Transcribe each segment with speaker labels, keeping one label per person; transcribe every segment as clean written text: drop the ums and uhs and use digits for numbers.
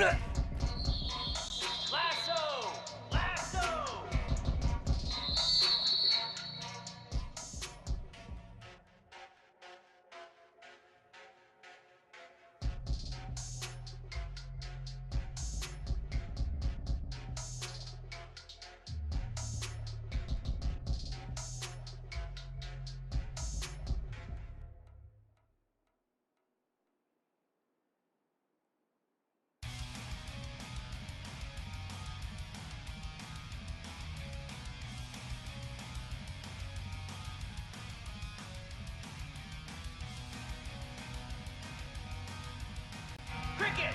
Speaker 1: Lasso! Lasso! Cricket!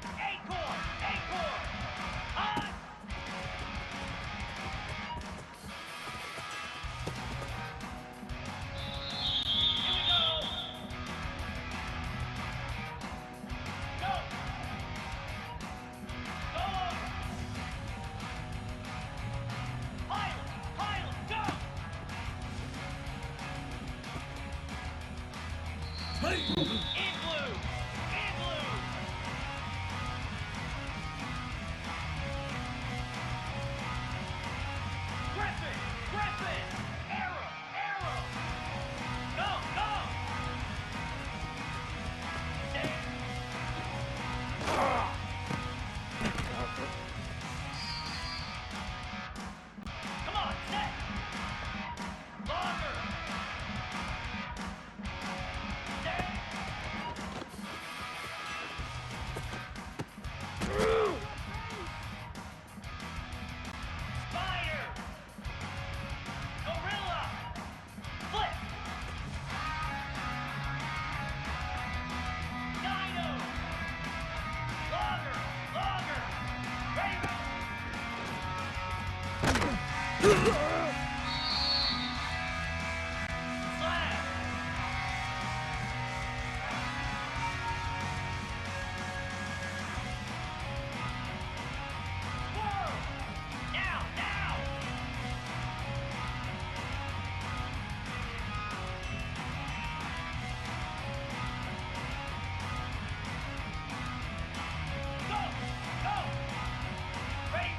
Speaker 1: Acorn! Acorn! Hunt! Here we go! Go! Go over! Pilot! Pilot! Go! Igloo! Igloo! Griffin! Griffin! Arrow! Arrow! Go! Go! Stay! Come on, set! Longer! Stay! Spider! Gorilla! Flip! Dino! Logger! Logger! Ready, Slab! Squirrel! Now! Now! Go! Go! Ready,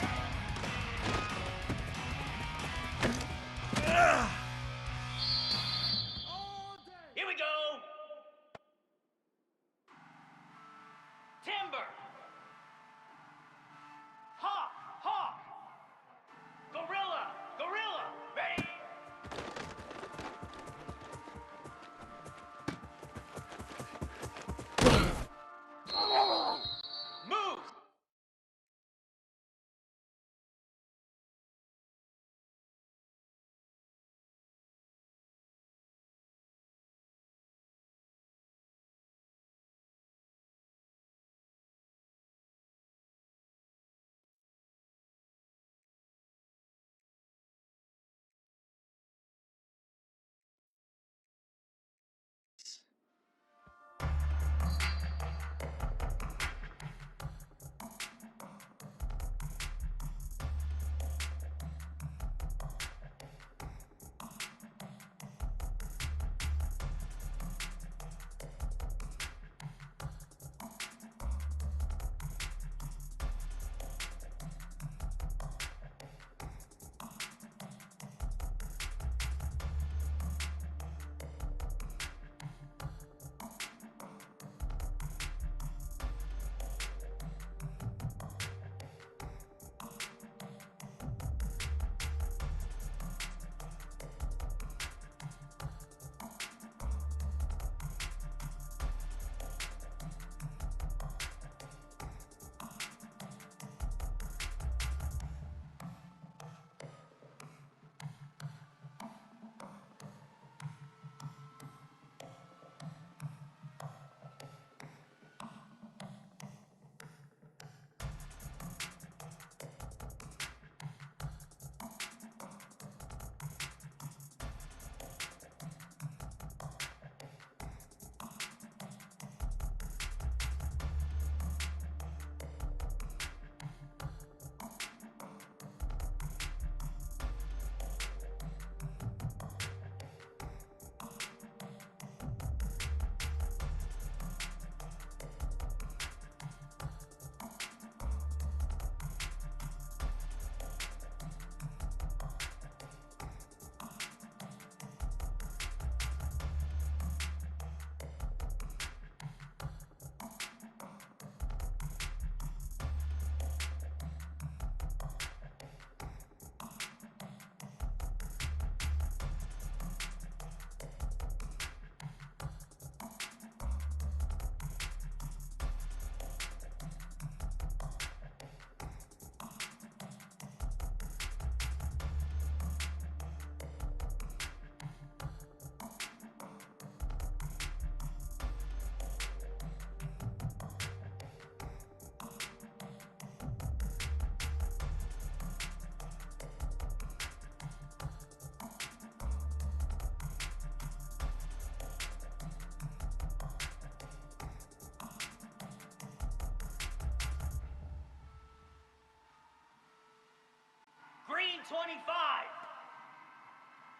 Speaker 1: 25.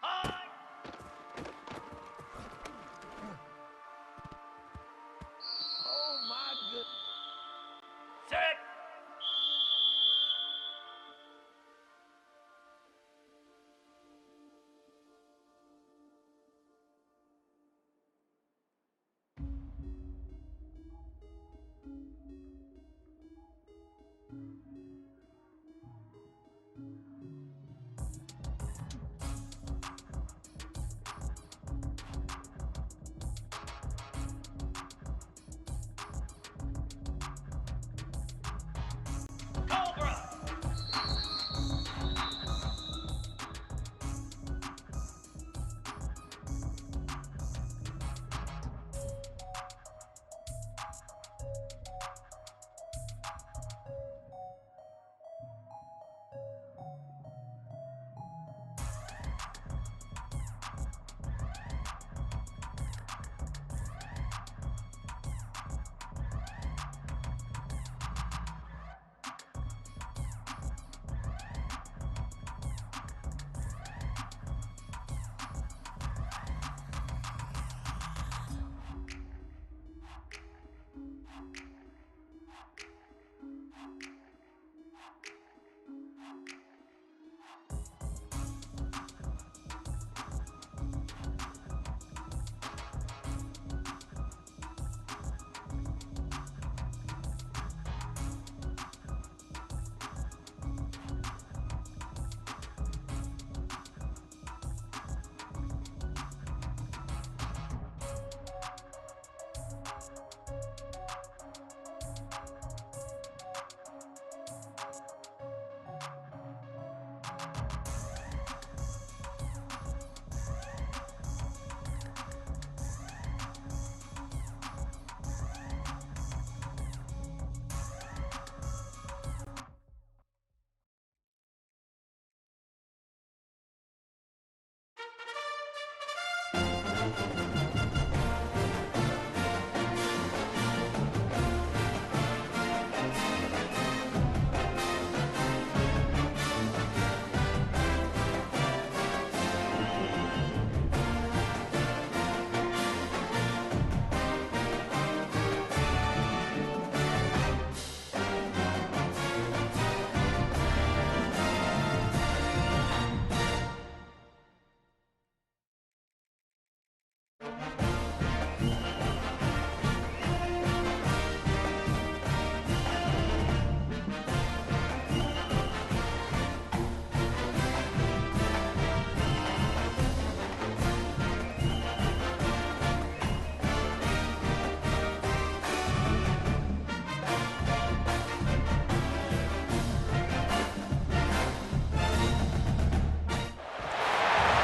Speaker 1: High.
Speaker 2: Oh my goodness.
Speaker 1: Set. Cobra.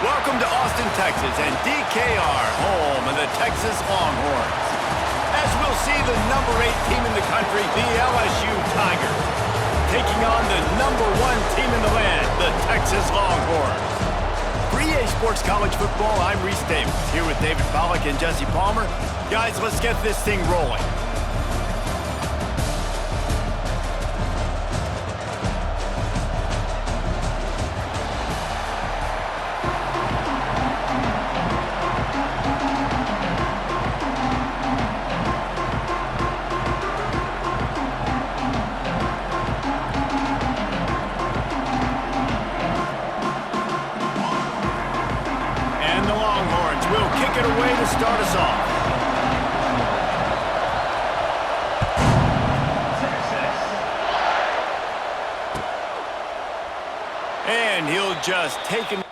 Speaker 3: Welcome to Austin, Texas, and DKR, home of the Texas Longhorns. As we'll see, the number 8 team in the country, the LSU Tigers, taking on the number 1 team in the land, the Texas Longhorns. For EA Sports College Football, I'm Reese Davis, here with David Pollack and Jesse Palmer. Guys, let's get this thing rolling. Kick it away to start us off. And he'll just take him.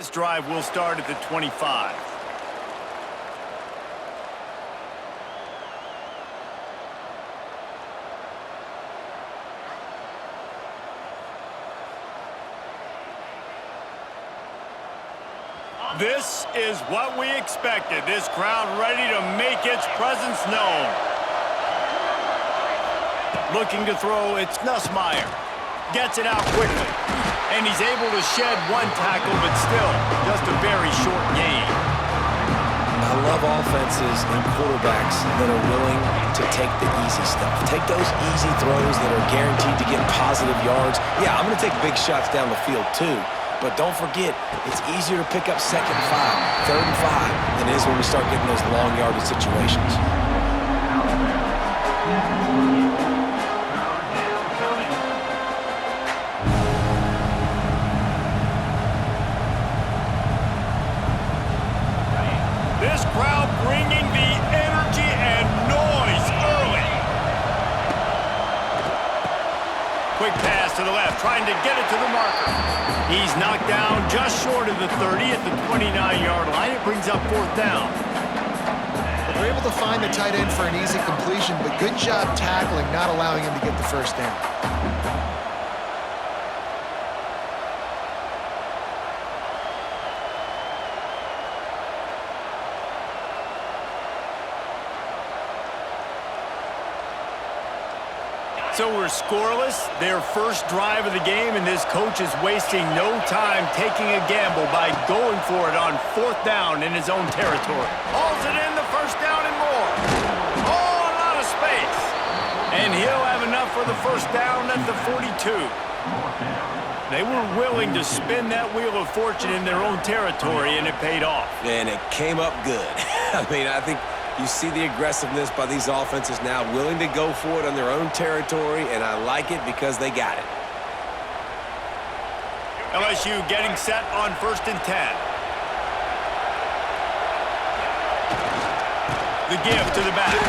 Speaker 3: This drive will start at the 25. This is what we expected. This crowd ready to make its presence known. Looking to throw, it's Nussmeier. Gets it out quickly. And he's able to shed one tackle, but still, just a very short gain.
Speaker 4: I love offenses and quarterbacks that are willing to take the easy stuff. Take those easy throws that are guaranteed to get positive yards. Yeah, I'm going to take big shots down the field too. But don't forget, it's easier to pick up 2nd and 5, 3rd and 5 than it is when we start getting those long yardage situations.
Speaker 3: This crowd bringing the energy and noise early. Quick pass to the left, trying to get it to the marker. He's knocked down just short of the 30 at the 29-yard line. It brings up 4th down.
Speaker 5: They're able to find the tight end for an easy completion, but good job tackling, not allowing him to get the 1st down.
Speaker 3: So we're scoreless, their first drive of the game, and this coach is wasting no time taking a gamble by going for it on 4th down in his own territory. Hauls it in, the 1st down and more. Oh, a lot of space. And he'll have enough for the 1st down at the 42. They were willing to spin that wheel of fortune in their own territory, and it paid off.
Speaker 4: And it came up good. I mean, I think you see the aggressiveness by these offenses now, willing to go for it on their own territory, and I like it because they got it.
Speaker 3: LSU getting set on 1st and 10. The give to the back.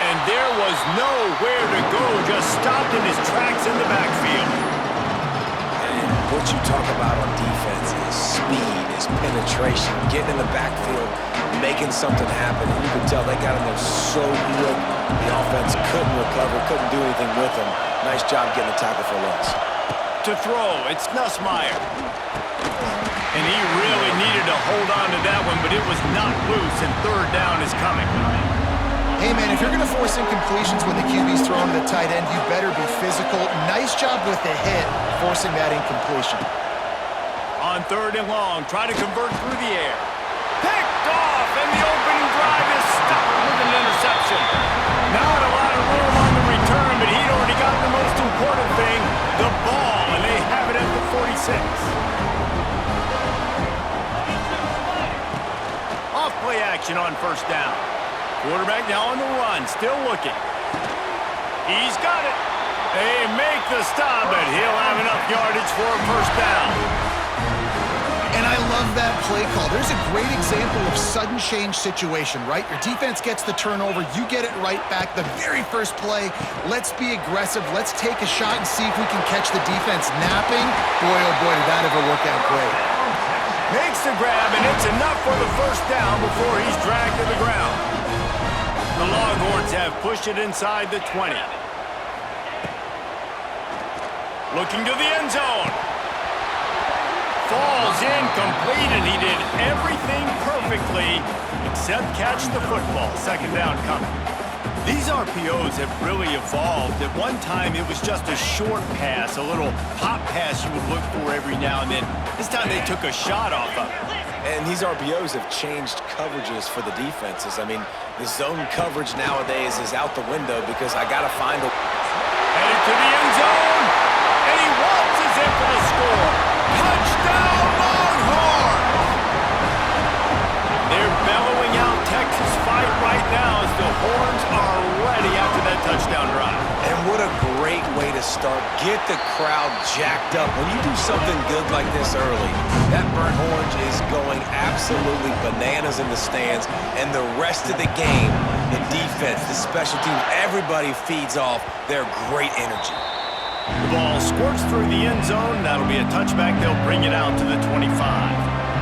Speaker 3: And there was nowhere to go, just stopped in his tracks in the backfield.
Speaker 4: And what you talk about on defense is speed, is penetration, getting in the backfield, making something happen. And you can tell they got in there so quick. The offense couldn't recover, couldn't do anything with them. Nice job getting the tackle for loss.
Speaker 3: To throw, it's Nussmeier. And he really needed to hold on to that one, but it was not loose, and 3rd down is coming.
Speaker 5: Hey, man, if you're going to force incompletions when the QB's throwing to the tight end, you better be physical. Nice job with the hit, forcing that incompletion.
Speaker 3: On 3rd and long, try to convert through the air. Picked off, and the opening drive is stopped with an interception. Not a lot of room on the return, but he'd already got the most important thing, the ball, and they have it at the 46. Off play action on 1st down. Quarterback now on the run, still looking. He's got it. They make the stop, but he'll have enough yardage for a 1st down.
Speaker 5: And I love that play call. There's a great example of sudden change situation, right? Your defense gets the turnover, you get it right back. The very first play, let's be aggressive. Let's take a shot and see if we can catch the defense napping. Boy, oh boy, did that ever work out great.
Speaker 3: Makes the grab, and it's enough for the 1st down before he's dragged to the ground. The Longhorns have pushed it inside the 20. Looking to the end zone. Falls incomplete, and he did everything perfectly except catch the football. 2nd down coming. These RPOs have really evolved. At one time, it was just a short pass, a little pop pass you would look for every now and then. This time, they took a shot off of it.
Speaker 4: And these RPOs have changed coverages for the defenses. I mean, the zone coverage nowadays is out the window because I got to find a...
Speaker 3: Headed to the end zone, and he waltzes in for the score. Touchdown, Longhorns! They're bellowing out Texas fight right now as the Horns are ready after that touchdown drive.
Speaker 4: And what a great way to start. Get the crowd jacked up. When you do something good like this early, that burnt orange is going absolutely bananas in the stands. And the rest of the game, the defense, the special teams, everybody feeds off their great energy.
Speaker 3: The ball squirts through the end zone. That'll be a touchback. They'll bring it out to the 25.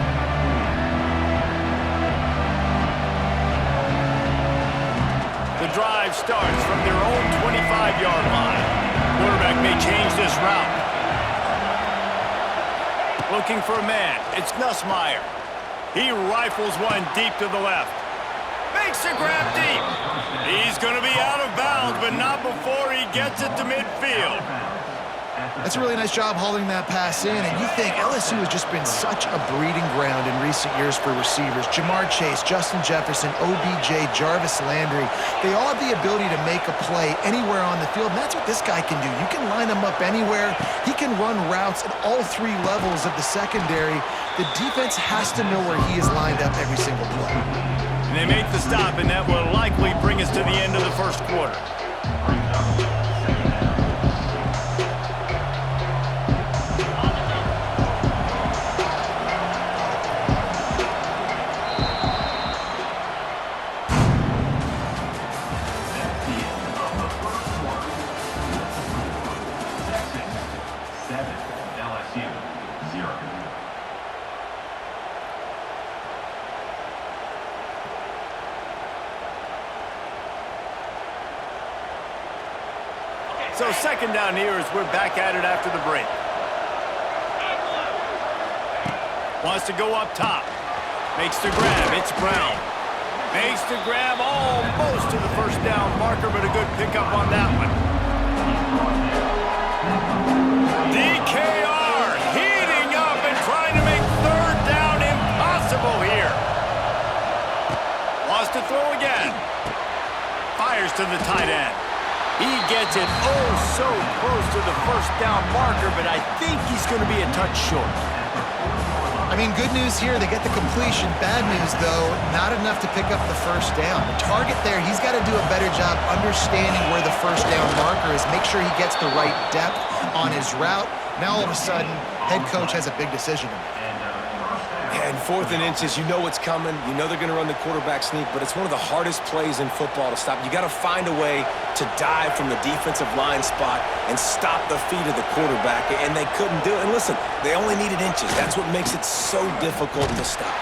Speaker 3: starts from their own 25-yard line. Quarterback may change this route. Looking for a man. It's Nussmeier. He rifles one deep to the left. Makes the grab deep. He's going to be out of bounds, but not before he gets it to midfield.
Speaker 5: That's a really nice job holding that pass in, and you think LSU has just been such a breeding ground in recent years for receivers. Jamar Chase, Justin Jefferson, OBJ, Jarvis Landry, they all have the ability to make a play anywhere on the field, and that's what this guy can do. You can line him up anywhere. He can run routes at all three levels of the secondary. The defense has to know where he is lined up every single play.
Speaker 3: And they make the stop, and that will likely bring us to the end of the first quarter. So second down here as we're back at it after the break. Wants to go up top. Makes the grab. It's Brown. Makes the grab almost to the first down marker, but a good pickup on that one. DKR heating up and trying to make third down impossible here. Wants to throw again. Fires to the tight end. He gets it so close to the first down marker, but I think he's going to be a touch short.
Speaker 5: I mean, good news here, they get the completion. Bad news, though, not enough to pick up the first down. The target there, he's got to do a better job understanding where the first down marker is, make sure he gets the right depth on his route. Now, all of a sudden, head coach has a big decision to make.
Speaker 4: And 4th and inches, you know what's coming. You know they're going to run the quarterback sneak, but it's one of the hardest plays in football to stop. You got to find a way to dive from the defensive line spot and stop the feet of the quarterback, and they couldn't do it. And listen, they only needed inches. That's what makes it so difficult to stop.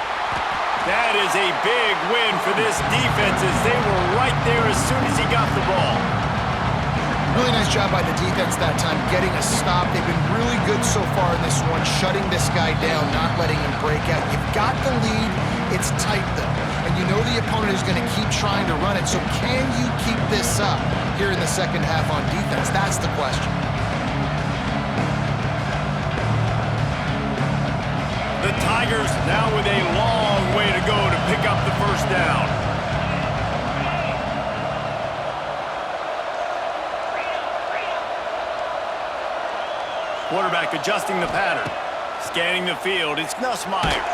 Speaker 3: That is a big win for this defense as they were right there as soon as he got the ball.
Speaker 5: Really nice job by the defense that time, getting a stop. They've been really good so far in this one, shutting this guy down, not letting him break out. You've got the lead. It's tight, though. And you know the opponent is going to keep trying to run it. So can you keep this up here in the second half on defense? That's the question.
Speaker 3: The Tigers now with a long way to go to pick up the first down. Quarterback adjusting the pattern. Scanning the field. It's Nussmeier.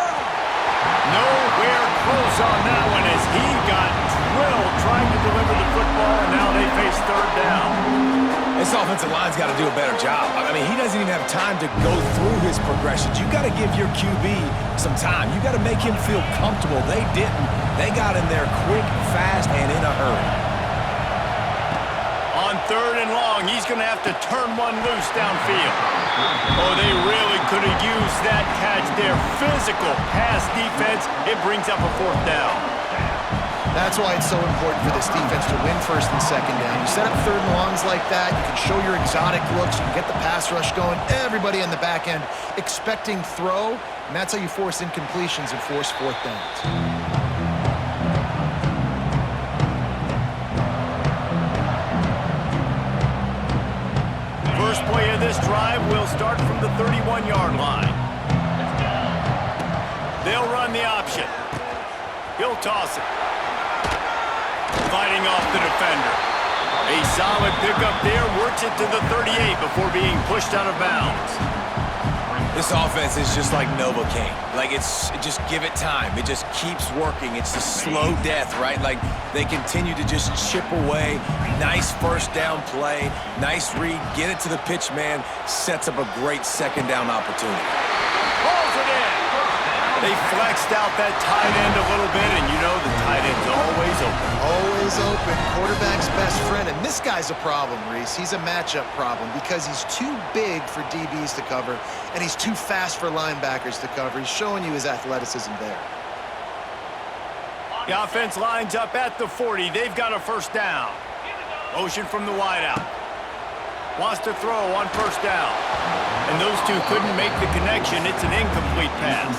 Speaker 3: Nowhere close on that one as he got drilled trying to deliver the football, and now they face third down.
Speaker 4: This offensive line's got to do a better job. I mean, he doesn't even have time to go through his progressions. You got to give your QB some time. You got to make him feel comfortable. They didn't. They got in there quick, fast, and in a hurry.
Speaker 3: On third and long, he's going to have to turn one loose downfield. Oh, they really could have used that catch there. Physical pass defense. It brings up a fourth down.
Speaker 5: That's why it's so important for this defense to win first and second down. You set up third and longs like that, you can show your exotic looks, you can get the pass rush going, everybody in the back end expecting throw, and that's how you force incompletions and force fourth downs.
Speaker 3: First play of this drive will start from the 31-yard line. They'll run the option. He'll toss it. Fighting off the defender. A solid pickup there, works it to the 38 before being pushed out of bounds.
Speaker 4: This offense is just like Novocaine. Like, just give it time. It just keeps working. It's the slow death, right? Like, they continue to just chip away. Nice first down play. Nice read. Get it to the pitch man. Sets up a great second down opportunity.
Speaker 3: Pulls it in. They flexed out that tight end a little bit, and you know the tight end's always open.
Speaker 5: Always open. Quarterback's best friend. And this guy's a problem, Reese. He's a matchup problem because he's too big for DBs to cover, and he's too fast for linebackers to cover. He's showing you his athleticism there.
Speaker 3: The offense lines up at the 40. They've got a first down. Motion from the wideout. Wants to throw on first down. And those two couldn't make the connection. It's an incomplete pass.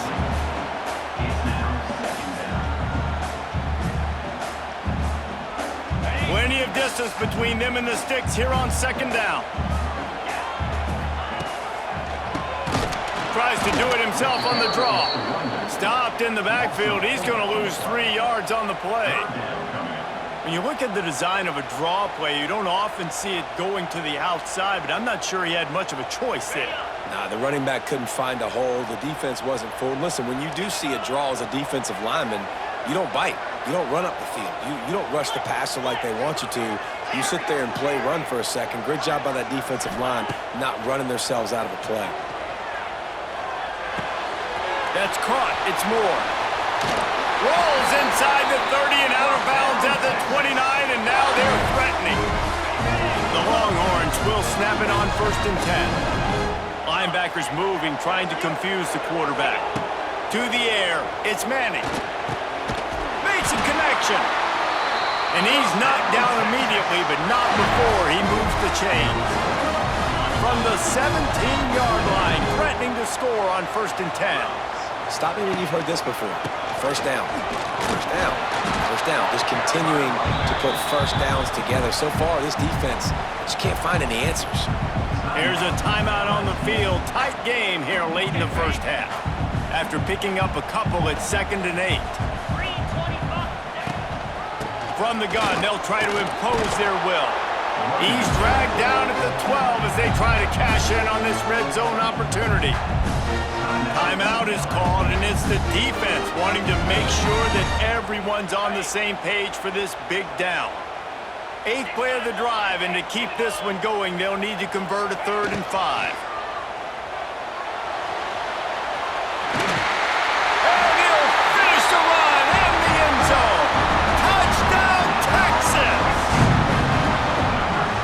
Speaker 3: Plenty of distance between them and the sticks here on second down. Tries to do it himself on the draw. Stopped in the backfield. He's going to lose 3 yards on the play. When you look at the design of a draw play, you don't often see it going to the outside, but I'm not sure he had much of a choice there.
Speaker 4: Nah, the running back couldn't find a hole. The defense wasn't full. Listen, when you do see a draw as a defensive lineman, you don't bite. You don't run up the field. You don't rush the passer like they want you to. You sit there and play run for a second. Great job by that defensive line not running themselves out of a play.
Speaker 3: That's caught. It's Moore. Rolls inside the 30 and out of bounds at the 29, and now they're threatening. The Longhorns will snap it on 1st and 10. Linebackers moving, trying to confuse the quarterback. To the air, it's Manning. Makes a connection. And he's knocked down immediately, but not before he moves the chains. From the 17-yard line, threatening to score on 1st and 10.
Speaker 4: Stop me when you've heard this before. First down. First down. First down. Just continuing to put first downs together. So far, this defense just can't find any answers.
Speaker 3: Here's a timeout on the field. Tight game here late in the first half. After picking up a couple at 2nd and 8. From the gun, they'll try to impose their will. He's dragged down at the 12 as they try to cash in on this red zone opportunity. Timeout is called, and it's the defense wanting to make sure that everyone's on the same page for this big down. 8th play of the drive, and to keep this one going, they'll need to convert a 3rd and 5. And he'll finish the run in the end zone. Touchdown, Texas!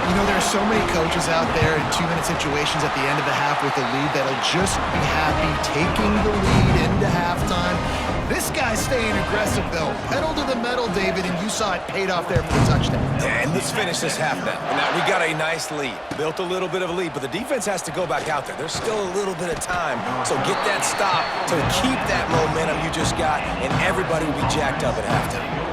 Speaker 5: You know, there are so many coaches out there in 2-minute situations at the end of the half with a lead that'll just be happy taking the lead into halftime. This guy's staying aggressive, though. Pedal to the metal, David, and you saw it paid off there for the touchdown.
Speaker 4: And let's finish this half now. Now, we got a nice lead. Built a little bit of a lead, but the defense has to go back out there. There's still a little bit of time. So get that stop to keep that momentum you just got, and everybody will be jacked up at halftime.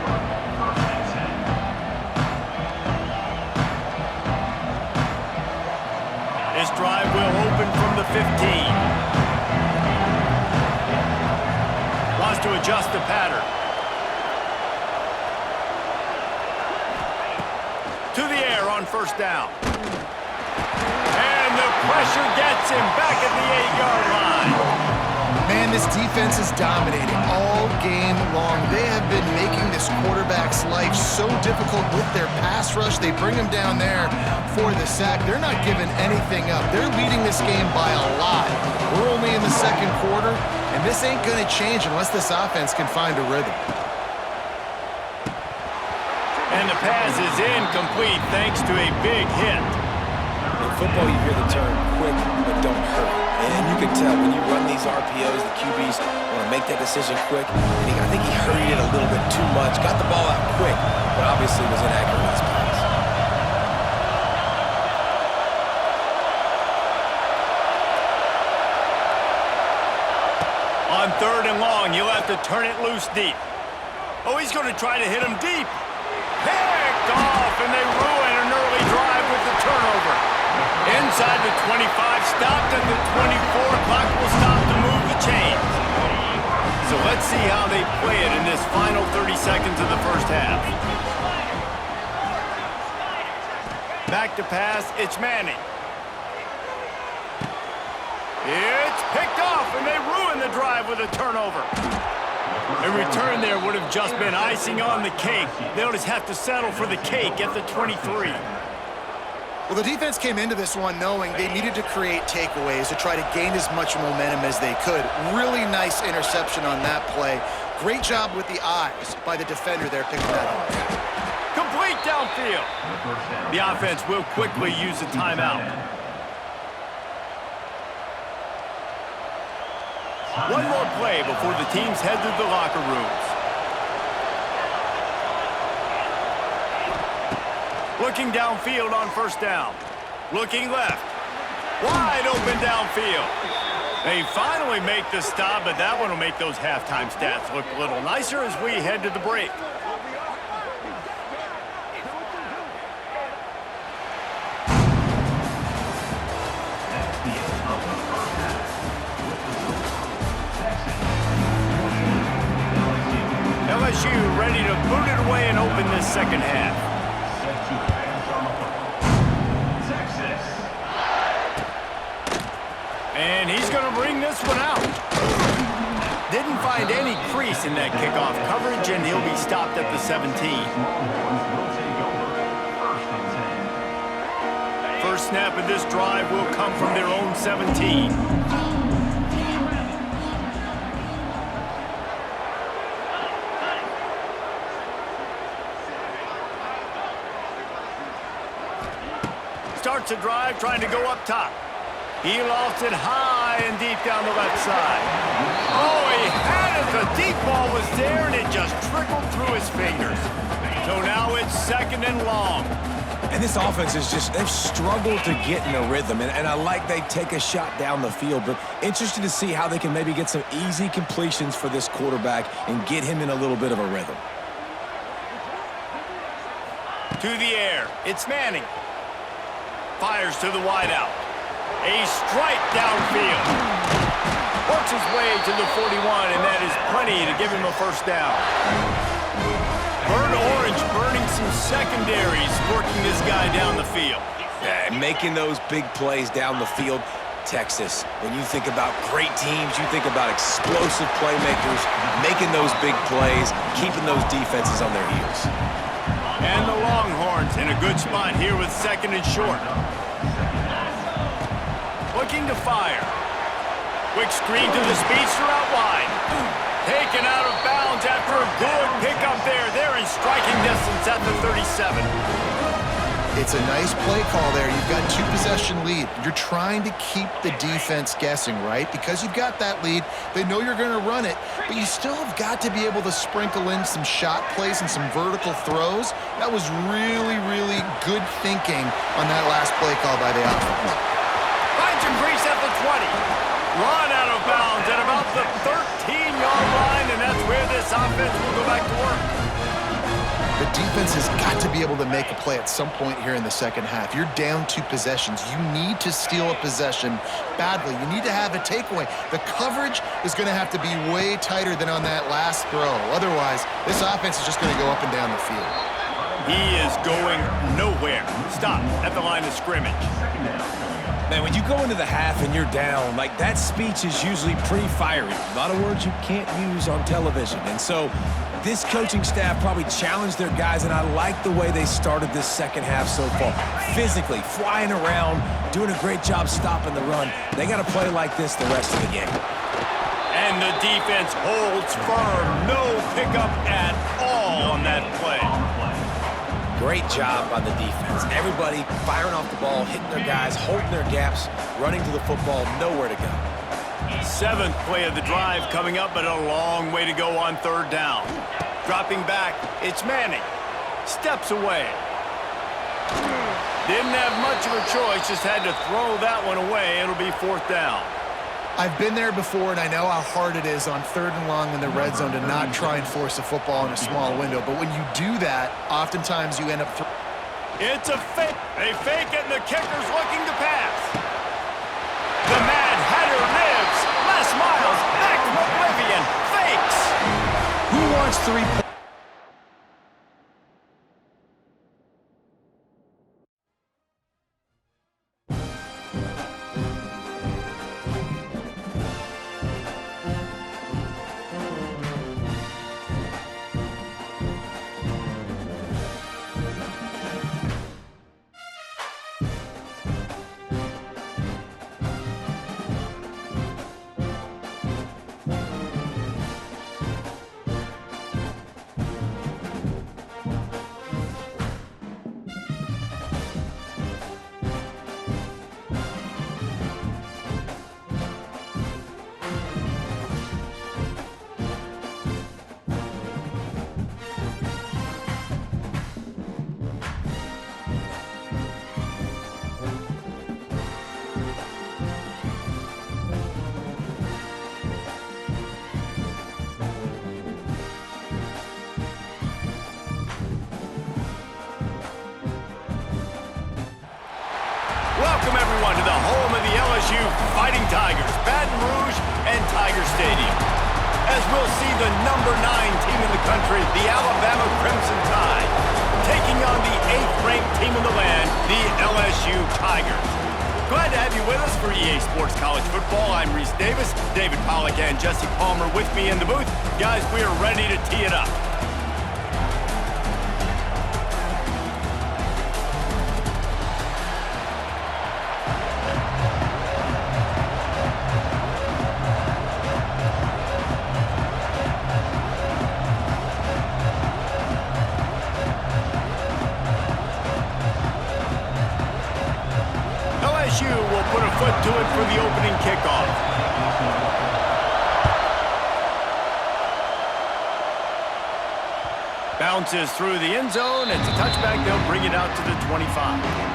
Speaker 3: This drive will open from the 15. Wants to adjust the pattern. To the air on first down. And the pressure gets him back at the 8-yard line.
Speaker 5: Man, this defense is dominating all game long. They have been making this quarterback's life so difficult with their pass rush. They bring him down there for the sack. They're not giving anything up. They're leading this game by a lot. We're only in the 2nd quarter, and this ain't going to change unless this offense can find a rhythm.
Speaker 3: And the pass is incomplete thanks to a big hit.
Speaker 4: In football, you hear the term quick but don't hurt. And you can tell when you run these RPOs, the QBs want to make that decision quick. And I think he hurried it a little bit too much. Got the ball out quick, but obviously was inaccurate with his pass.
Speaker 3: On 3rd and long, you'll have to turn it loose deep. Oh, he's going to try to hit him deep. Picked off, and they ruin an early drive with the turnover. Inside the 25, stopped at the 24. Clock will stop to move the chains. So let's see how they play it in this final 30 seconds of the first half. Back to pass, it's Manning. It's picked off, and they ruin the drive with a turnover. A return there would have just been icing on the cake. They'll just have to settle for the cake at the 23.
Speaker 5: Well, the defense came into this one knowing they needed to create takeaways to try to gain as much momentum as they could. Really nice interception on that play. Great job with the eyes by the defender there picking that up.
Speaker 3: Complete downfield. The offense will quickly use a timeout. One more play before the teams head to the locker rooms. Looking downfield on first down. Looking left. Wide open downfield. They finally make the stop, but that one will make those halftime stats look a little nicer as we head to the break. LSU ready to boot it away and open this second half. And he's going to bring this one out. Didn't find any crease in that kickoff coverage, and he'll be stopped at the 17. First snap of this drive will come from their own 17. Starts a drive trying to go up top. He lost it high and deep down the left side. Oh, he had it. The deep ball was there, and it just trickled through his fingers. So now it's second and long.
Speaker 4: And this offense is just, they've struggled to get in a rhythm. And I like they take a shot down the field, but interested to see how they can maybe get some easy completions for this quarterback and get him in a little bit of a rhythm.
Speaker 3: To the air. It's Manning. Fires to the wideout. A strike downfield. Works his way to the 41, and that is plenty to give him a first down. Burnt Orange burning some secondaries, working this guy down the field.
Speaker 4: Yeah, and making those big plays down the field. Texas, when you think about great teams, you think about explosive playmakers, making those big plays, keeping those defenses on their heels.
Speaker 3: And the Longhorns in a good spot here with second and short. Looking to fire. Quick screen to the speedster out wide. Taken out of bounds after a good pickup there. They're in striking distance at the 37.
Speaker 5: It's a nice play call there. You've got two-possession lead. You're trying to keep the defense guessing, right? Because you've got that lead, they know you're going to run it, but you still have got to be able to sprinkle in some shot plays and some vertical throws. That was really, really good thinking on that last play call by the offense.
Speaker 3: Finds him Grease at the 20. Run out of bounds at about the 13-yard line, and that's where this offense will go back to work.
Speaker 5: The defense has got to be able to make a play at some point here in the second half. You're down 2 possessions. You need to steal a possession badly. You need to have a takeaway. The coverage is going to have to be way tighter than on that last throw. Otherwise, this offense is just going to go up and down the field.
Speaker 3: He is going nowhere. Stop at the line of scrimmage.
Speaker 4: Man, when you go into the half and you're down, like that speech is usually pretty fiery. A lot of words you can't use on television. And so this coaching staff probably challenged their guys, and I like the way they started this second half so far. Physically, flying around, doing a great job stopping the run. They got to play like this the rest of the game.
Speaker 3: And the defense holds firm. No pickup at all on that play.
Speaker 4: Great job by the defense. Everybody firing off the ball, hitting their guys, holding their gaps, running to the football, nowhere to go.
Speaker 3: 7th play of the drive coming up, but a long way to go on third down. Dropping back, it's Manning. Steps away. Didn't have much of a choice, just had to throw that one away. It'll be 4th down.
Speaker 5: I've been there before, and I know how hard it is on 3rd and long in the red zone to not try and force a football in a small window. But when you do that, oftentimes you end up...
Speaker 3: It's a fake. They fake it, and the kicker's looking to pass. The Mad Hatter lives. Les Miles back from oblivion. Fakes.
Speaker 5: Who wants 3 points?
Speaker 3: everyone to the home of the LSU Fighting Tigers, Baton Rouge and Tiger Stadium. As we'll see the number 9 team in the country, the Alabama Crimson Tide, taking on the 8th-ranked team in the land, the LSU Tigers. Glad to have you with us for EA Sports College Football. I'm Reese Davis, David Pollack and Jesse Palmer with me in the booth. Guys, we are ready to tee it up. LSU will put a foot to it for the opening kickoff. Bounces through the end zone. It's a touchback. They'll bring it out to the 25.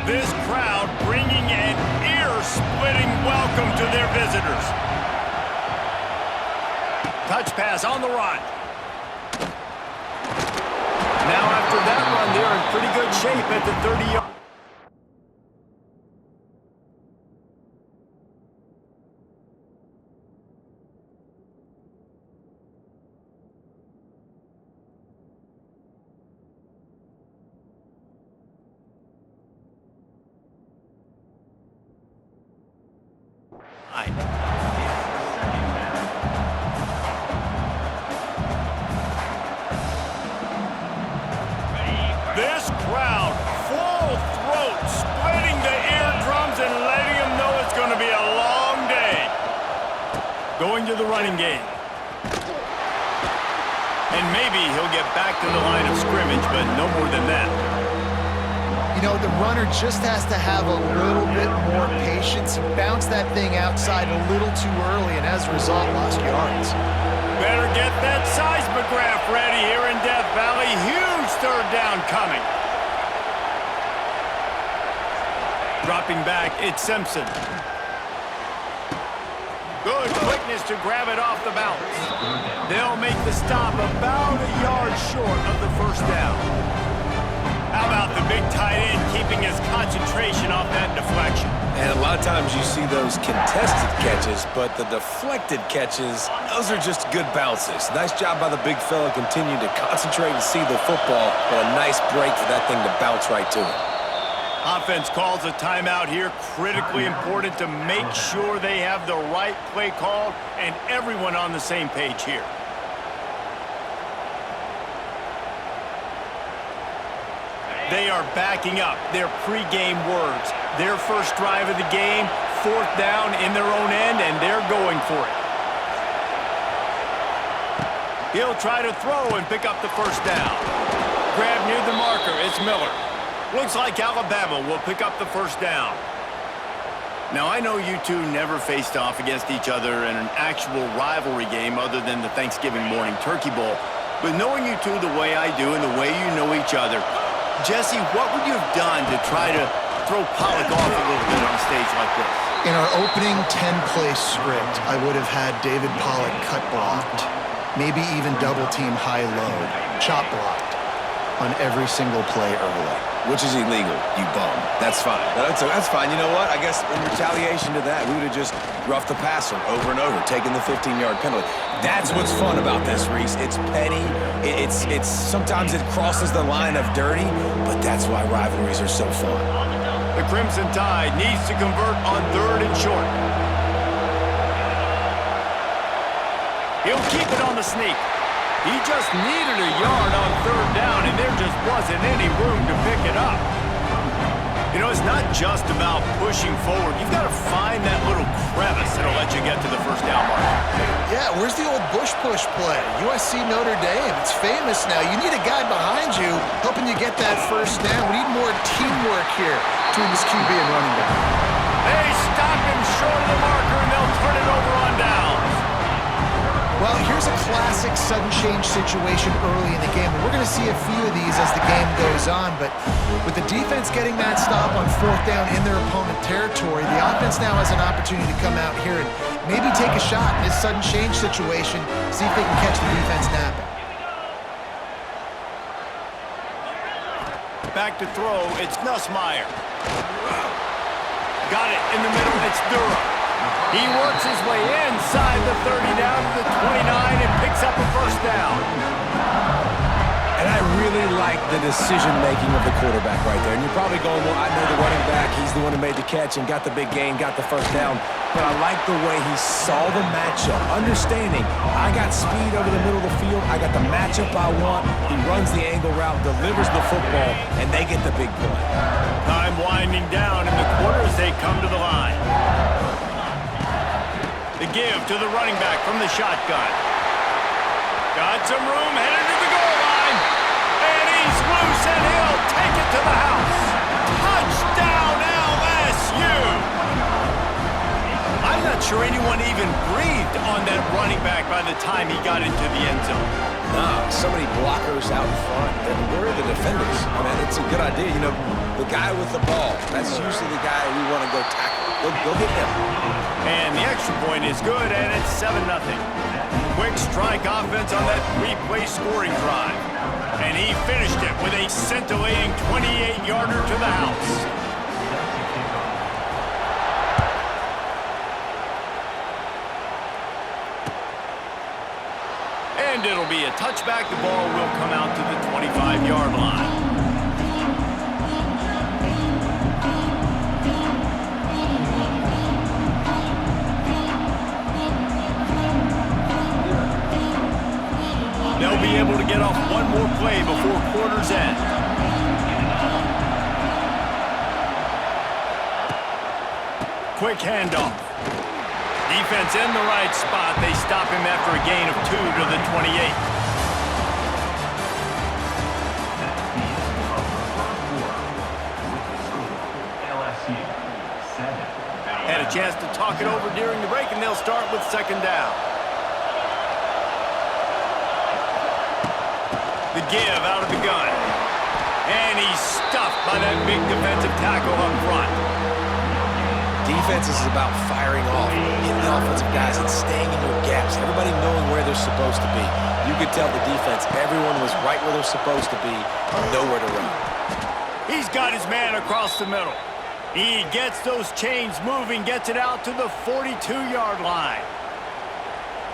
Speaker 3: This crowd bringing an ear-splitting welcome to their visitors. Touch pass on the run. Now after that run, they're in pretty good shape at the 30-yard. This crowd, full throat, splitting the eardrums and letting them know it's going to be a long day. Going to the running game. And maybe he'll get back to the line of scrimmage, but no more than that.
Speaker 5: You know, the runner just has to have a little bit more patience. He bounced that thing outside a little too early, and as a result, lost yards.
Speaker 3: Better get that seismograph ready here in Death Valley. Huge third down coming. Dropping back, it's Simpson. Good quickness to grab it off the bounce. They'll make the stop about a yard short of the first down. How about the big tight end keeping his concentration off that deflection?
Speaker 4: And a lot of times you see those contested catches, but the deflected catches, those are just good bounces. Nice job by the big fella, continuing to concentrate and see the football, but a nice break for that thing to bounce right to him.
Speaker 3: Offense calls a timeout here, critically important to make sure they have the right play call and everyone on the same page here. They are backing up their pregame words. Their first drive of the game, 4th down in their own end, and they're going for it. He'll try to throw and pick up the first down. Grab near the marker, it's Miller. Looks like Alabama will pick up the first down. Now, I know you two never faced off against each other in an actual rivalry game other than the Thanksgiving morning Turkey Bowl, but knowing you two the way I do and the way you know each other, Jesse, what would you have done to try to throw Pollack off a little bit on a stage like this?
Speaker 5: In our opening 10-play script, I would have had David Pollack cut blocked, maybe even double-team high-low, chop blocked on every single play early.
Speaker 4: Which is illegal, you bum. That's fine. That's fine. You know what? I guess in retaliation to that, we would have just roughed the passer over and over, taking the 15-yard penalty. That's what's fun about this, Reese. It's petty. It's sometimes it crosses the line of dirty, but that's why rivalries are so fun.
Speaker 3: The Crimson Tide needs to convert on 3rd and short. He'll keep it on the sneak. He just needed a yard on third down, and there just wasn't any room to pick it up. You know, it's not just about pushing forward. You've got to find that little crevice that'll let you get to the first down mark.
Speaker 5: Yeah, where's the old Bush push play? USC Notre Dame. It's famous now. You need a guy behind you helping you get that first down. We need more teamwork here between this QB and running back.
Speaker 3: They stop him short of the marker, and they'll turn it over on downs.
Speaker 5: Well, here's a classic sudden change situation early in the game. And we're going to see a few of these as the game goes on. But with the defense getting that stop on fourth down in their opponent territory, the offense now has an opportunity to come out here and maybe take a shot in this sudden change situation, see if they can catch the defense napping.
Speaker 3: Back to throw, it's Nussmeier. Got it in the middle, it's Durham. He works his way inside the 30 down to the 29 and picks up a first down.
Speaker 4: And I really like the decision-making of the quarterback right there. And you're probably going, well, I know the running back. He's the one who made the catch and got the big gain, got the first down. But I like the way he saw the matchup, understanding I got speed over the middle of the field. I got the matchup I want. He runs the angle route, delivers the football, and they get the big play.
Speaker 3: Time winding down in the quarters, they come to the line. The give to the running back from the shotgun. Got some room, headed to the goal line. And he's loose, and he'll take it to the house. Touchdown, LSU! I'm not sure anyone even breathed on that running back by the time he got into the end zone.
Speaker 4: Nah, so many blockers out in front. And where are the defenders? I mean, it's a good idea. You know, the guy with the ball, that's usually the guy we want to go tackle. Go get him.
Speaker 3: And the extra point is good, and it's 7-0. Quick strike offense on that three-play scoring drive. And he finished it with a scintillating 28-yarder to the house. And it'll be a touchback. The ball will come out to the 25-yard line. They'll be able to get off one more play before quarter's end. Quick handoff. Defense in the right spot. They stop him after a gain of 2 to the 28. Had a chance to talk it over during the break, and they'll start with second down. The give out of the gun. And he's stuffed by that big defensive tackle up front.
Speaker 4: Defense is about firing off, hitting the offensive guys and staying in your gaps. Everybody knowing where they're supposed to be. You could tell the defense, everyone was right where they're supposed to be, nowhere to run.
Speaker 3: He's got his man across the middle. He gets those chains moving, gets it out to the 42-yard line.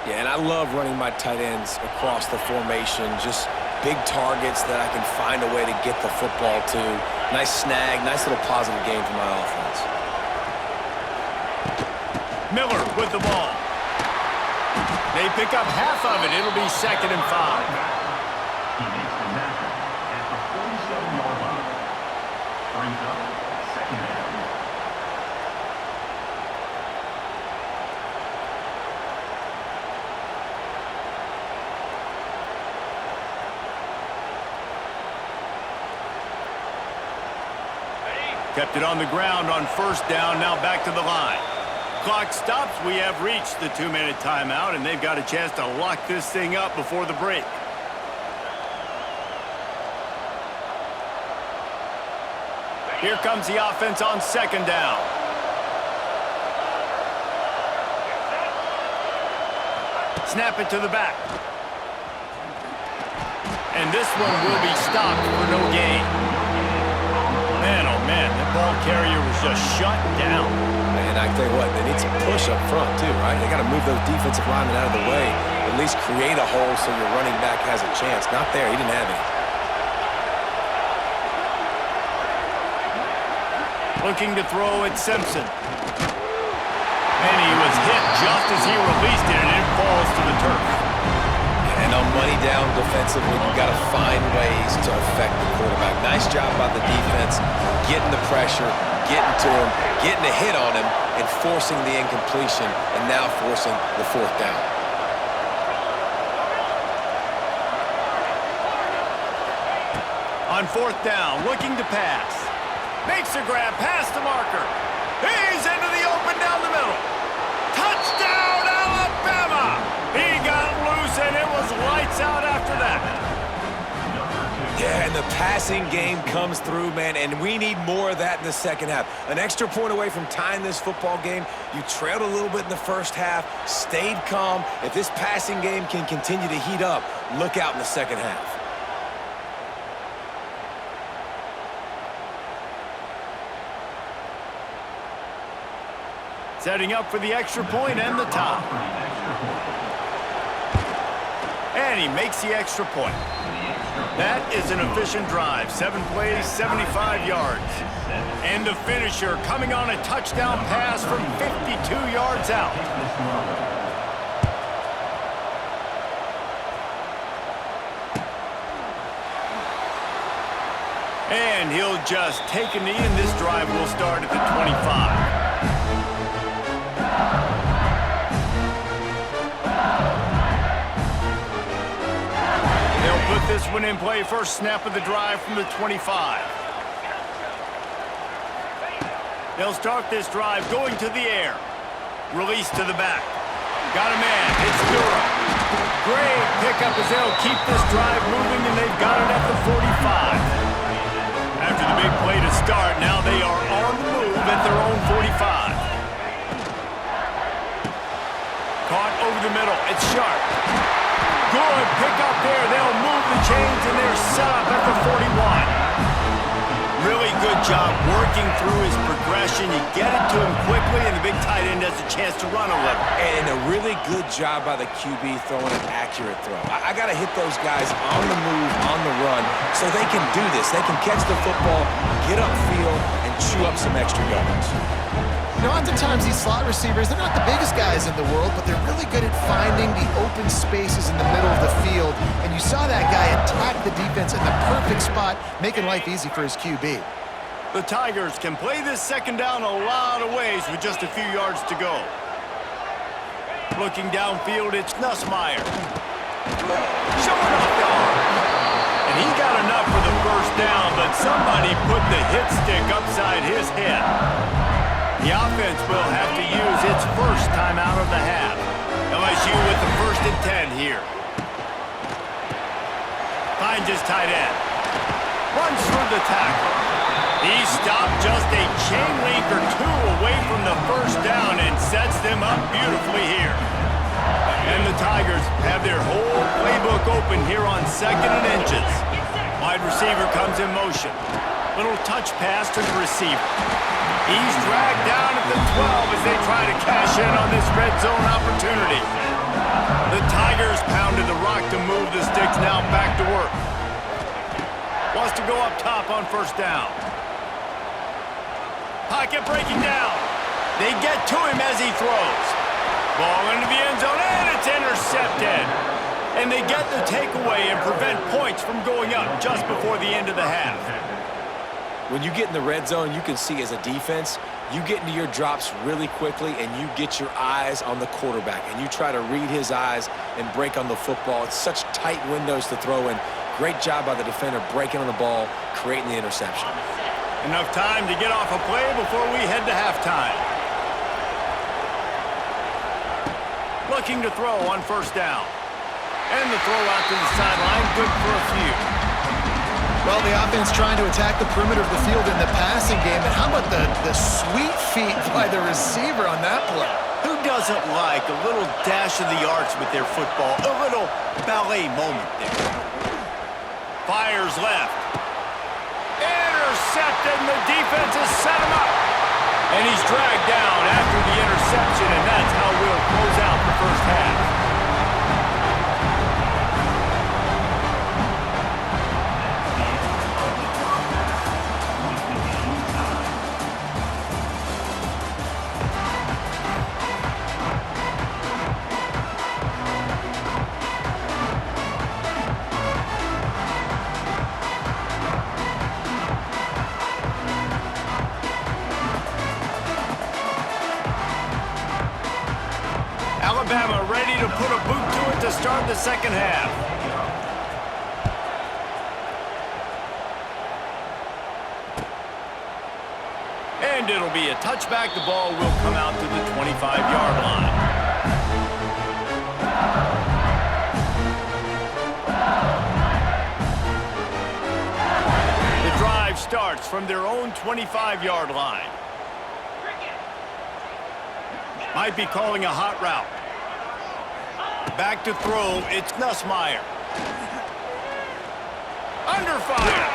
Speaker 4: Yeah, and I love running my tight ends across the formation, just big targets that I can find a way to get the football to. Nice snag, nice little positive game for my offense.
Speaker 3: Miller with the ball. They pick up half of it. It'll be 2nd and 5.
Speaker 6: He makes the snapper at the 47-yard line. Brings up 2nd down.
Speaker 3: Kept it on the ground on first down. Now back to the line. Clock stops. We have reached the 2-minute timeout, and they've got a chance to lock this thing up before the break. Here comes the offense on second down. Snap it to the back. And this one will be stopped for no gain. Man, oh man, that ball carrier was just shut down.
Speaker 4: And I tell you what, they need some push up front too, right? They got to move those defensive linemen out of the way, at least create a hole so your running back has a chance. Not there, he didn't have any.
Speaker 3: Looking to throw at Simpson. And he was hit just as he released it, and it falls to the turf.
Speaker 4: And on money down defensively, you got to find ways to affect the quarterback. Nice job by the defense, getting the pressure, getting to him, getting a hit on him, and forcing the incompletion, and now forcing the fourth down.
Speaker 3: On fourth down, looking to pass. Makes a grab past the marker. He's into the open down the middle. Touchdown, Alabama! He got loose, and it was lights out after that.
Speaker 4: Yeah, and the passing game comes through, man, and we need more of that in the second half. An extra point away from tying this football game. You trailed a little bit in the first half, stayed calm. If this passing game can continue to heat up, look out in the second half.
Speaker 3: Setting up for the extra point and the top. And he makes the extra point. That is an efficient drive. 7 plays, 75 yards. And the finisher coming on a touchdown pass from 52 yards out. And he'll just take a knee, and this drive will start at the 25. They'll put this one in play. First snap of the drive from the 25. They'll start this drive going to the air. Release to the back. Got a man. It's Durham. Great pickup as they'll keep this drive moving, and they've got it at the 45. After the big play to start, now they are on the move at their own 45. Caught over the middle. It's Sharp. Good pickup there. They'll move the chains, and they're set up at the 41. Really good job working through his progression. You get it to him quickly, and the big tight end has a chance to run a little.
Speaker 4: And a really good job by the QB throwing an accurate throw. I got to hit those guys on the move, on the run, so they can do this. They can catch the football, get upfield, and chew up some extra yards.
Speaker 5: You know, oftentimes these slot receivers, they're not the biggest guys in the world, but they're really good at finding the open spaces in the middle of the field. And you saw that guy attack the defense in the perfect spot, making life easy for his QB.
Speaker 3: The Tigers can play this second down a lot of ways with just a few yards to go. Looking downfield, it's Nussmeier. Showing off the arm. And he got enough for the first down, but somebody put the hit stick upside his head. The offense will have to use its first time out of the half. LSU with the 1st and 10 here. Finds his tight end. Runs through the tackle. He stopped just a chain link or two away from the first down and sets them up beautifully here. And the Tigers have their whole playbook open here on 2nd and inches. Wide receiver comes in motion. Little touch pass to the receiver. He's dragged down at the 12 as they try to cash in on this red zone opportunity. The Tigers pounded the rock to move the sticks, now back to work. Wants to go up top on first down. Pocket breaking down. They get to him as he throws. Ball into the end zone, and it's intercepted. And they get the takeaway and prevent points from going up just before the end of the half.
Speaker 4: When you get in the red zone, you can see as a defense, you get into your drops really quickly and you get your eyes on the quarterback and you try to read his eyes and break on the football. It's such tight windows to throw in. Great job by the defender breaking on the ball, creating the interception.
Speaker 3: Enough time to get off a play before we head to halftime. Looking to throw on first down. And the throw out to the sideline, good for a few.
Speaker 5: Well, the offense trying to attack the perimeter of the field in the passing game. And how about the sweet feet by the receiver on that play?
Speaker 3: Who doesn't like a little dash of the arts with their football? A little ballet moment there. Fires left. Intercepted, and the defense has set him up. And he's dragged down after the interception, and that's how we'll close out the first half. Alabama ready to put a boot to it to start the second half. And it'll be a touchback. The ball will come out to the 25-yard line. The drive starts from their own 25-yard line. Might be calling a hot route. Back to throw, it's Nussmeier. Under fire.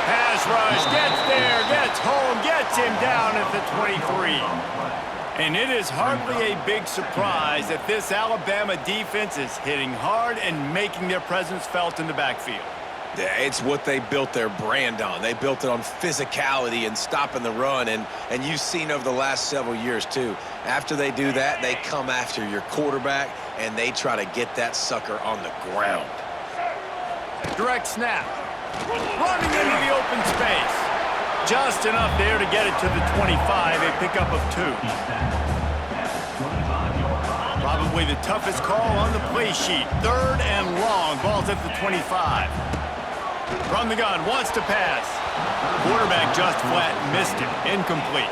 Speaker 3: Pass rush, gets there, gets home, gets him down at the 23. And it is hardly a big surprise that this Alabama defense is hitting hard and making their presence felt in the backfield.
Speaker 4: Yeah, it's what they built their brand on. They built it on physicality and stopping the run, and you've seen over the last several years, too. After they do that, they come after your quarterback, and they try to get that sucker on the ground.
Speaker 3: Direct snap. Running into the open space. Just enough there to get it to the 25, a pickup of 2. Probably the toughest call on the play sheet. 3rd and long. Ball's at the 25. From the gun, wants to pass. Quarterback just flat missed it. Incomplete.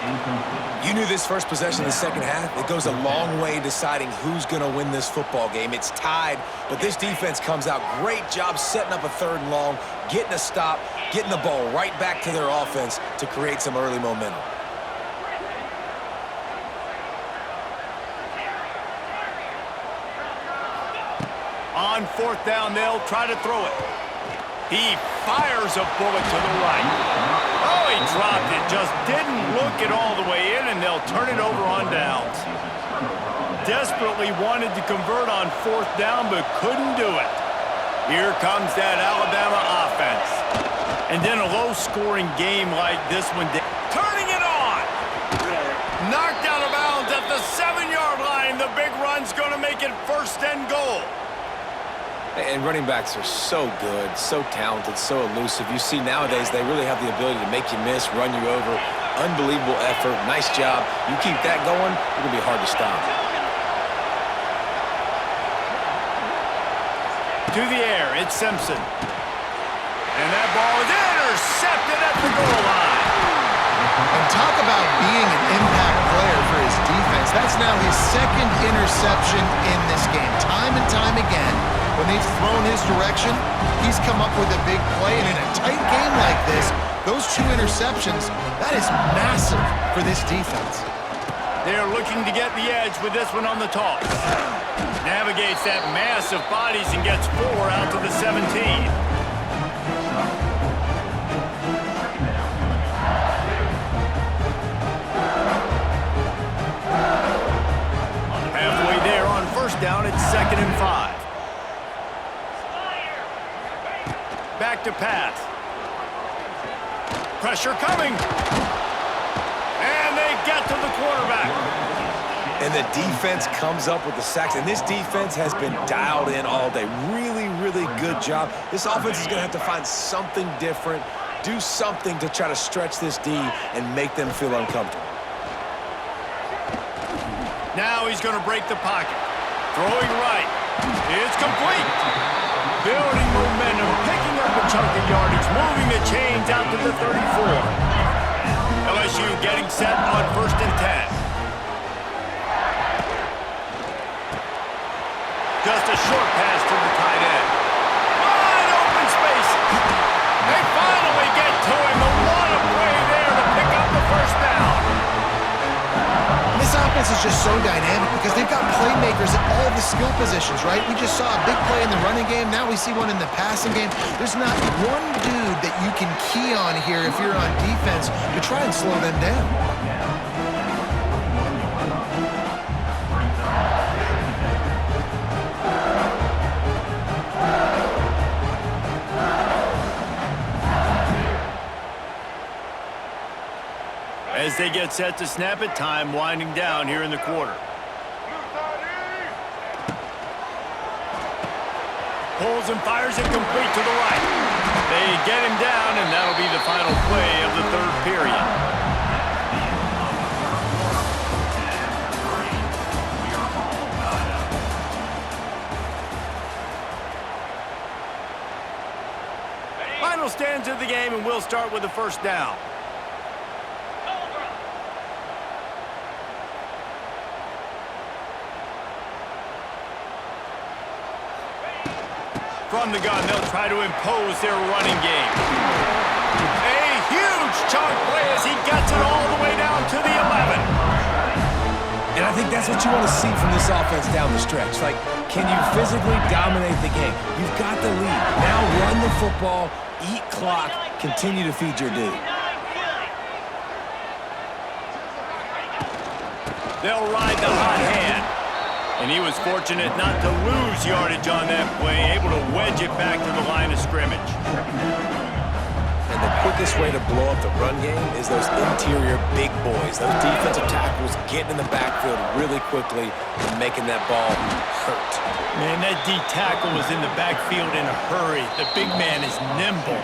Speaker 4: You knew this first possession of the second half. It goes a long way deciding who's going to win this football game. It's tied, but this defense comes out. Great job setting up a 3rd and long, getting a stop, getting the ball right back to their offense to create some early momentum.
Speaker 3: On 4th down, they'll try to throw it. He fires a bullet to the right. Oh, he dropped it. Just didn't look it all the way in, and they'll turn it over on downs. Desperately wanted to convert on 4th down, but couldn't do it. Here comes that Alabama offense. And then a low-scoring game like this one. Turning it on! Knocked out of bounds at the 7-yard line. The big run's going to make it 1st and goal.
Speaker 4: And running backs are so good, so talented, so elusive. You see nowadays they really have the ability to make you miss, run you over. Unbelievable effort. Nice job. You keep that going, it's going to be hard to stop.
Speaker 3: To the air, it's Simpson. And that ball is intercepted at the goal line.
Speaker 5: And talk about being an impact player for his defense. That's now his 2nd interception in this game. Time and time again, when they've thrown his direction, he's come up with a big play. And in a tight game like this, those 2 interceptions, that is massive for this defense.
Speaker 3: They're looking to get the edge with this one on the toss. Navigates that mass of bodies and gets 4 out to the 17. Halfway there on 1st down, it's 2nd and 5. Back to pass. Pressure coming. And they get to the quarterback.
Speaker 4: And the defense comes up with the sacks. And this defense has been dialed in all day. Really, really good job. This offense is going to have to find something different, do something to try to stretch this D and make them feel uncomfortable.
Speaker 3: Now he's going to break the pocket. Throwing right. It's complete. Building momentum, picking up a chunk of yardage, moving the chains out to the 34. LSU getting set on 1st and 10. Just a short pass to the tight end. Wide open spaces. They finally get to him. A lot of play there to pick up the 1st down.
Speaker 5: This offense is just so dynamic because they've got playmakers at all the skill positions, right? We just saw a big play in the running game. Now we see one in the passing game. There's not one dude that you can key on here if you're on defense to try and slow them down.
Speaker 3: As they get set to snap it, time winding down here in the quarter. Pulls and fires it complete to the right. They get him down, and that'll be the final play of the 3rd period. First ends of the game, and we'll start with the first down.
Speaker 1: Cobra.
Speaker 3: From the gun, they'll try to impose their running game. A huge chunk play as he gets it all the way down to the 11.
Speaker 4: And I think that's what you want to see from this offense down the stretch. Like, can you physically dominate the game? You've got the lead. Now run the football, eat clock, continue to feed your dude.
Speaker 3: They'll ride the hot hand. And he was fortunate not to lose yardage on that play, able to wedge it back to the line of scrimmage.
Speaker 4: And the quickest way to blow up the run game is those interior big boys, those defensive tackles getting in the backfield really quickly and making that ball hurt.
Speaker 3: Man, that D tackle was in the backfield in a hurry. The big man is nimble.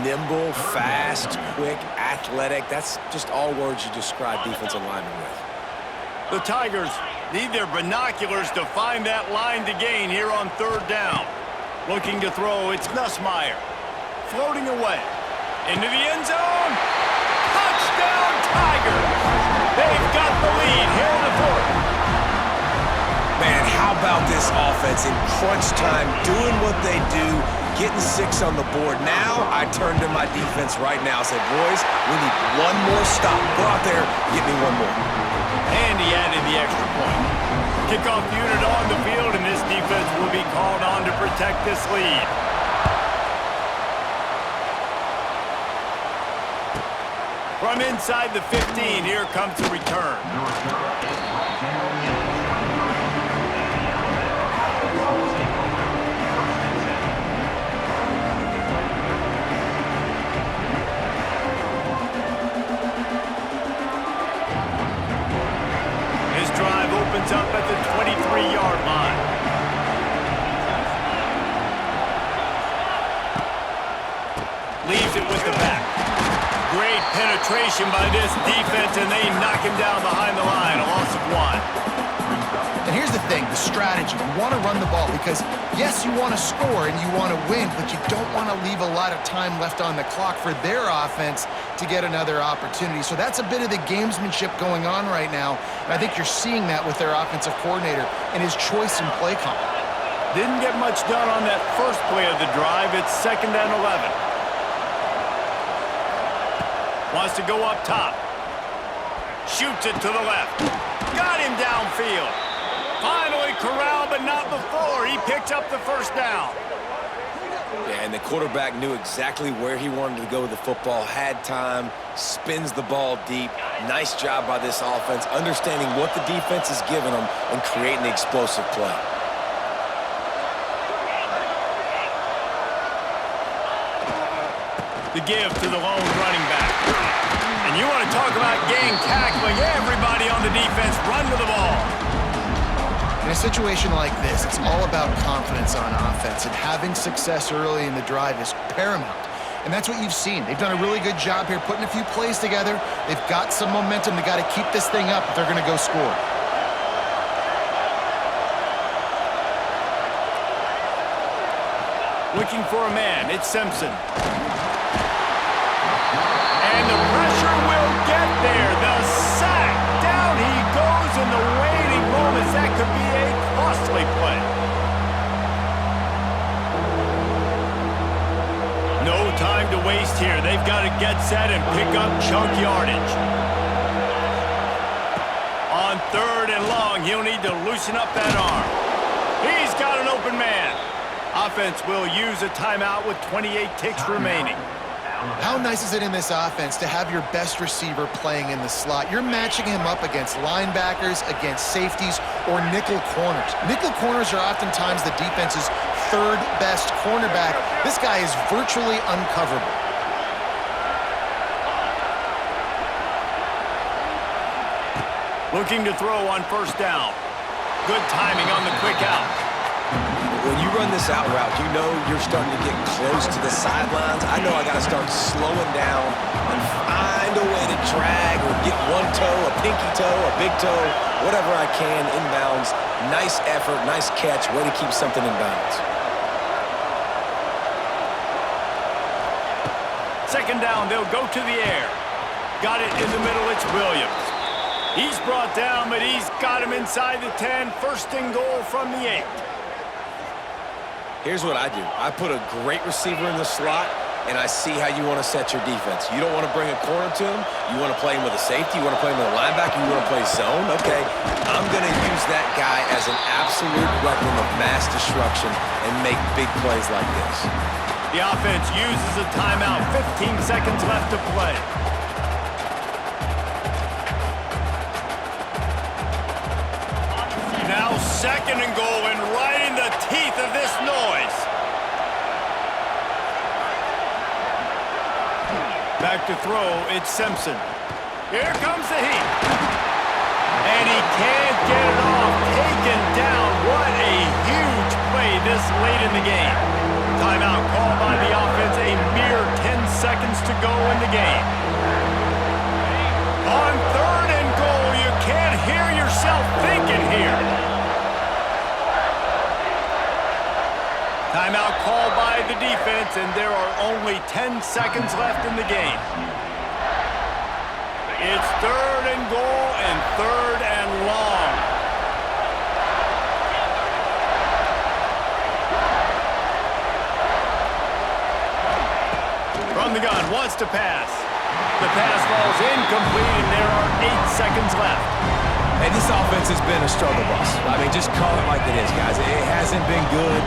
Speaker 4: Nimble, fast, quick, athletic. That's just all words you describe defensive linemen with.
Speaker 3: The Tigers need their binoculars to find that line to gain here on third down. Looking to throw, it's Nussmeier. Floating away. Into the end zone. Touchdown, Tigers! They've got the lead here in the fourth.
Speaker 4: Man, how about this offense in crunch time, doing what they do, getting 6 on the board. Now I turn to my defense right now and say, boys, we need one more stop. Go out there, get me one more.
Speaker 3: And he added the extra point. Kickoff unit on the field, and this defense will be called on to protect this lead. From inside the 15, here comes the return. His drive opens up at the 23-yard line. Leaves it with the back. Great penetration by this defense, and they knock him down behind the line. A loss of 1.
Speaker 5: And here's the thing, the strategy. You want to run the ball because, yes, you want to score and you want to win, but you don't want to leave a lot of time left on the clock for their offense to get another opportunity. So that's a bit of the gamesmanship going on right now, and I think you're seeing that with their offensive coordinator and his choice in play call.
Speaker 3: Didn't get much done on that first play of the drive. It's 2nd and 11. Wants to go up top. Shoots it to the left. Got him downfield. Finally corralled, but not before. He picked up the first down.
Speaker 4: Yeah, and the quarterback knew exactly where he wanted to go with the football, had time, spins the ball deep. Nice job by this offense, understanding what the defense is giving them and creating the explosive play.
Speaker 3: The give to the lone running back. And you want to talk about gang tackling. Everybody on the defense run to the ball.
Speaker 5: In a situation like this, it's all about confidence on offense, and having success early in the drive is paramount. And that's what you've seen. They've done a really good job here putting a few plays together. They've got some momentum. They've got to keep this thing up if they're going to go score.
Speaker 3: Looking for a man. It's Simpson. And the pressure will get there. The sack. Down he goes in the waiting moments. That could be a costly play. No time to waste here. They've got to get set and pick up chunk yardage. On 3rd and long, he'll need to loosen up that arm. He's got an open man. Offense will use a timeout with 28 ticks remaining.
Speaker 5: How nice is it in this offense to have your best receiver playing in the slot? You're matching him up against linebackers, against safeties, or nickel corners. Nickel corners are oftentimes the defense's 3rd best cornerback. This guy is virtually uncoverable.
Speaker 3: Looking to throw on 1st down. Good timing on the quick out.
Speaker 4: When you run this out route, you know you're starting to get close to the sidelines. I know I got to start slowing down and find a way to drag or get one toe, a pinky toe, a big toe, whatever I can inbounds. Nice effort, nice catch, way to keep something in bounds.
Speaker 3: second down. They'll go to the air. Got it in the middle. It's Williams. He's brought down, but he's got him inside the 10. First and goal from the 8.
Speaker 4: Here's what I do. I put a great receiver in the slot, and I see how you want to set your defense. You don't want to bring a corner to him. You want to play him with a safety. You want to play him with a linebacker. You want to play zone. Okay, I'm going to use that guy as an absolute weapon of mass destruction and make big plays like this.
Speaker 3: The offense uses a timeout. 15 seconds left to play. Now second and goal, and right in the teeth of this noise. Back to throw, it's Simpson. Here comes the heat. And he can't get it off. Taken down. What a huge play this late in the game. Timeout called by the offense. A mere 10 seconds to go in the game. On third and goal, you can't hear yourself thinking here. Timeout called by the defense, and there are only 10 seconds left in the game. It's third and goal and third and long. From the gun, wants to pass. The pass falls incomplete, and there are 8 seconds left.
Speaker 4: And this offense has been a struggle bus. I mean, just call it like it is, guys. It hasn't been good,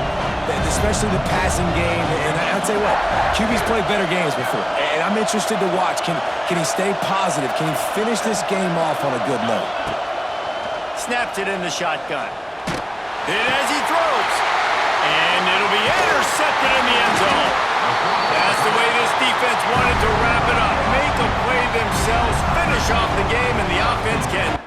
Speaker 4: especially the passing game. And I'll tell you what, QB's played better games before. And I'm interested to watch. Can he stay positive? Can he finish this game off on a good note?
Speaker 3: Snaps it in the shotgun. Hit as he throws. And it'll be intercepted in the end zone. That's the way this defense wanted to wrap it up. Make a play themselves, finish off the game, and the offense can